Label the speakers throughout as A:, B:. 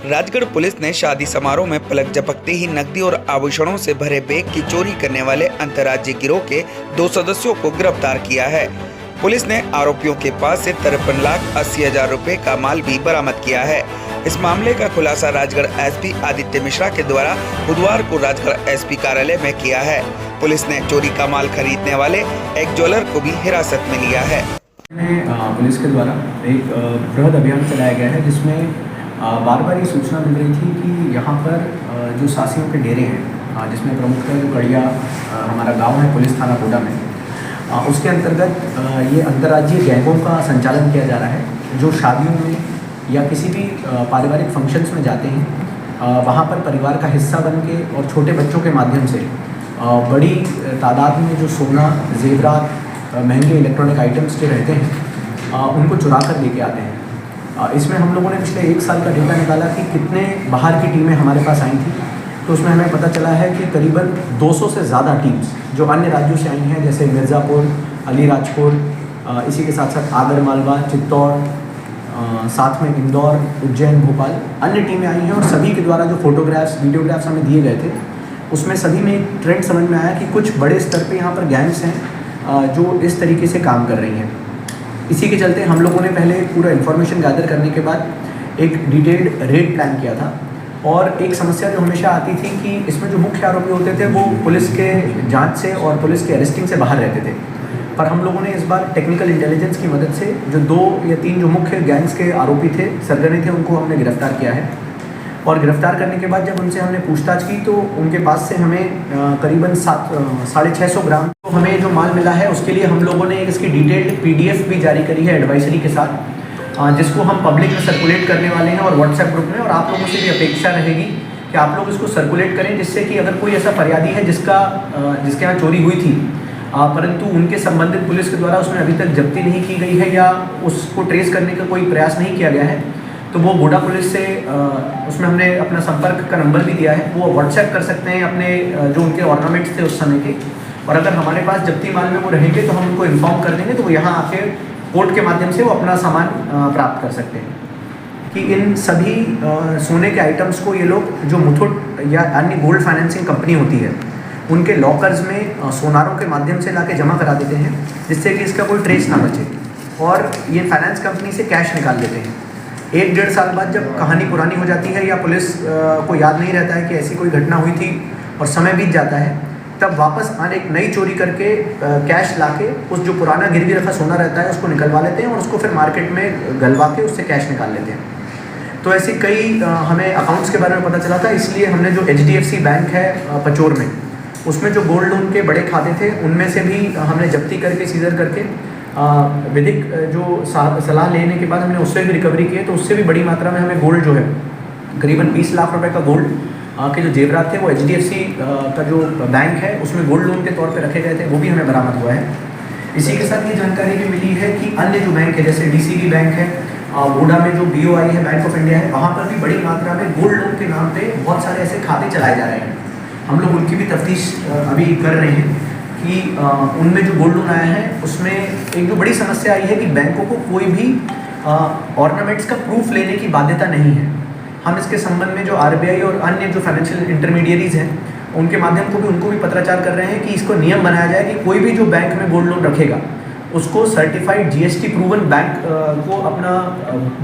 A: Rajgarh police ने शादी समारोह में पलक झपकते ही नकदी और आभूषणों से भरे बैग की चोरी करने वाले अंतर्राज्यीय गिरोह के 2 सदस्यों को गिरफ्तार किया है। पुलिस ने आरोपियों के पास से 53,80,000 रुपए का माल भी बरामद किया है। इस मामले का खुलासा राजगढ़ एसपी आदित्य मिश्रा के द्वारा बुधवार को राजगढ़ एसपी कार्यालय में किया है। पुलिस ने चोरी का माल खरीदने वाले एक ज्वेलर को भी हिरासत में लिया है।
B: पुलिस के द्वारा एक बृहद अभियान चलाया गया है, जिसमें बार बार ये सूचना मिल रही थी कि यहाँ पर जो सासियों के डेरे हैं, जिसमें प्रमुख है जो कड़िया हमारा गांव है पुलिस थाना कोडा में, उसके अंतर्गत ये अंतर्राज्यीय गैंगों का संचालन किया जा रहा है, जो शादियों में या किसी भी पारिवारिक फंक्शंस में जाते हैं। वहाँ पर परिवार का हिस्सा बन के और छोटे बच्चों के माध्यम से बड़ी तादाद में जो सोना, जेवरात, महंगे इलेक्ट्रॉनिक आइटम्स जो रहते हैं, उनको चुरा कर लेके आते हैं। इसमें हम लोगों ने पिछले 1 साल का डेटा निकाला कि कितने बाहर की टीमें हमारे पास आई थी, तो उसमें हमें पता चला है कि करीबन 200 से ज़्यादा टीम्स जो अन्य राज्यों से आई हैं, जैसे मिर्ज़ापुर, अलीराजपुर, इसी के साथ साथ आगर मालवा, चित्तौड़, साथ में इंदौर, उज्जैन, भोपाल, अन्य टीमें आई हैं। और सभी के द्वारा जो फोटोग्राफ्स, वीडियोग्राफ्स हमें दिए गए थे, उसमें सभी में एक ट्रेंड समझ में आया कि कुछ बड़े स्तर पे यहाँ पर गैंग्स हैं जो इस तरीके से काम कर रही हैं। इसी के चलते हम लोगों ने पहले पूरा इन्फॉर्मेशन गैदर करने के बाद एक डिटेल्ड रेड प्लान किया था। और एक समस्या जो हमेशा आती थी कि इसमें जो मुख्य आरोपी होते थे वो पुलिस के जांच से और पुलिस के अरेस्टिंग से बाहर रहते थे, पर हम लोगों ने इस बार टेक्निकल इंटेलिजेंस की मदद से जो 2 या 3 जो मुख्य गैंग्स के आरोपी थे, सरगने थे, उनको हमने गिरफ्तार किया है। और गिरफ्तार करने के बाद जब उनसे हमने पूछताछ की तो उनके पास से हमें करीबन 650 ग्राम तो हमें जो माल मिला है, उसके लिए हम लोगों ने इसकी डिटेल्ड PDF भी जारी करी है एडवाइजरी के साथ, जिसको हम पब्लिक में सर्कुलेट करने वाले हैं और व्हाट्सएप ग्रुप में। और आप लोगों से भी अपेक्षा रहेगी कि आप लोग इसको सर्कुलेट करें, जिससे कि अगर कोई ऐसा फरियादी है जिसके यहाँ चोरी हुई थी, परंतु उनके संबंधित पुलिस के द्वारा उसमें अभी तक जब्ती नहीं की गई है या उसको ट्रेस करने का कोई प्रयास नहीं किया गया है, तो वो गोडा पुलिस से उसमें हमने अपना संपर्क का नंबर भी दिया है, वो व्हाट्सएप कर सकते हैं अपने जो उनके ऑर्नामेंट्स थे उस समय के। और अगर हमारे पास जब्ती माल में वो रहेंगे तो हम उनको इन्फॉर्म कर देंगे, तो वो यहाँ आके कोर्ट के माध्यम से वो अपना सामान प्राप्त कर सकते हैं। कि इन सभी सोने के आइटम्स को ये लोग जो मुथूट या अन्य गोल्ड फाइनेंसिंग कंपनी होती है, उनके लॉकर्स में सोनारों के माध्यम से लाके जमा करा देते हैं, जिससे कि इसका कोई ट्रेस ना बचे। और ये फाइनेंस कंपनी से कैश निकाल लेते हैं। 1-1.5 साल बाद जब कहानी पुरानी हो जाती है या पुलिस को याद नहीं रहता है कि ऐसी कोई घटना हुई थी और समय बीत जाता है, तब वापस आने एक नई चोरी करके कैश लाके उस जो पुराना गिरवी रखा सोना रहता है उसको निकलवा लेते हैं और उसको फिर मार्केट में गलवा के उससे कैश निकाल लेते हैं। तो ऐसी कई हमें अकाउंट्स के बारे में पता चला था, इसलिए हमने जो HDFC बैंक है पचोर में, उसमें जो गोल्ड लोन के बड़े खाते थे उनमें से भी हमने जब्ती करके सीजर करके विधिक जो सलाह लेने के बाद हमने उससे भी रिकवरी की है। तो उससे भी बड़ी मात्रा में हमें गोल्ड जो है करीबन 20 लाख रुपए का गोल्ड के जो जेवरात थे वो HDFC का जो बैंक है उसमें गोल्ड लोन के तौर पे रखे गए थे, वो भी हमें बरामद हुआ है। इसी के साथ ये जानकारी भी मिली है कि अन्य जो बैंक है, जैसे DCB बैंक है, गोडा में जो BOI है, बैंक ऑफ इंडिया है, वहाँ पर भी बड़ी मात्रा में गोल्ड लोन के नाम पे बहुत सारे ऐसे खाते चलाए जा रहे हैं। हम लोग उनकी भी तफ्तीश अभी कर रहे हैं कि उनमें जो गोल्ड लोन आया है उसमें एक जो बड़ी समस्या आई है कि बैंकों को कोई भी ऑर्नामेंट्स का प्रूफ लेने की बाध्यता नहीं है। हम इसके संबंध में जो RBI और अन्य जो फाइनेंशियल इंटरमीडियरीज हैं उनके माध्यम को भी उनको भी पत्राचार कर रहे हैं कि इसको नियम बनाया जाए कि कोई भी जो बैंक में गोल्ड लोन रखेगा उसको सर्टिफाइड GST प्रूवन बैंक को अपना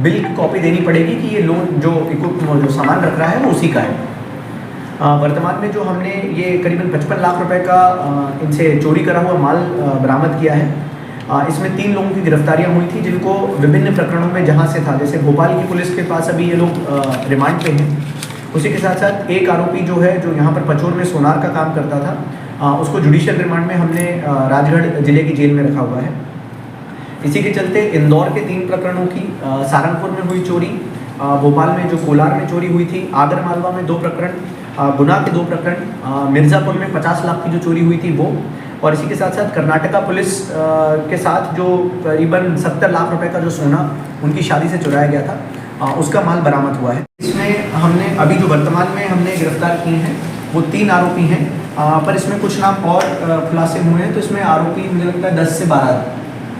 B: बिल कॉपी देनी पड़ेगी कि ये लोन जो सामान रख रहा है वो उसी का है। वर्तमान में जो हमने ये करीबन 55 लाख रुपए का इनसे चोरी करा हुआ माल बरामद किया है। इसमें 3 लोगों की गिरफ्तारियां हुई थी, जिनको विभिन्न प्रकरणों में जहां से था, जैसे भोपाल की पुलिस के पास अभी ये लोग रिमांड पे हैं। उसी के साथ साथ एक आरोपी जो है जो यहाँ पर पचोर में सोनार का काम करता था, उसको जुडिशियल रिमांड में हमने राजगढ़ जिले की जेल में रखा हुआ है। इसी के चलते इंदौर के 3 प्रकरणों की, सहारनपुर में हुई चोरी, भोपाल में जो कोलार में चोरी हुई थी, आगर मालवा में 2 प्रकरण, गुना के 2 प्रकरण, मिर्ज़ापुर में 50 लाख की जो चोरी हुई थी वो, और इसी के साथ साथ कर्नाटका पुलिस के साथ जो करीबन 70 लाख रुपए का जो सोना उनकी शादी से चुराया गया था, उसका माल बरामद हुआ है। इसमें हमने अभी जो वर्तमान में हमने गिरफ्तार किए हैं वो 3 आरोपी हैं, पर इसमें कुछ नाम और खुलासे हुए हैं, तो इसमें आरोपी मुझे लगता है 10 से 12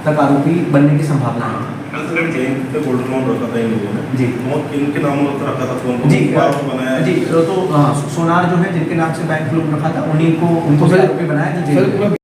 B: तक आरोपी बनने की संभावना है।
C: प्रेसिडेंट जैन पे गोल्ड लोन रखा था इन लोगों ने
B: जी।
C: तो किनके नामों पर रखा था फोन
B: जी
C: बनाया
B: जी तो सोनार जो है जिनके नाम से बैंक लोन रखा था उन्हीं को उनको भी आरोपी बनाया कि जेल में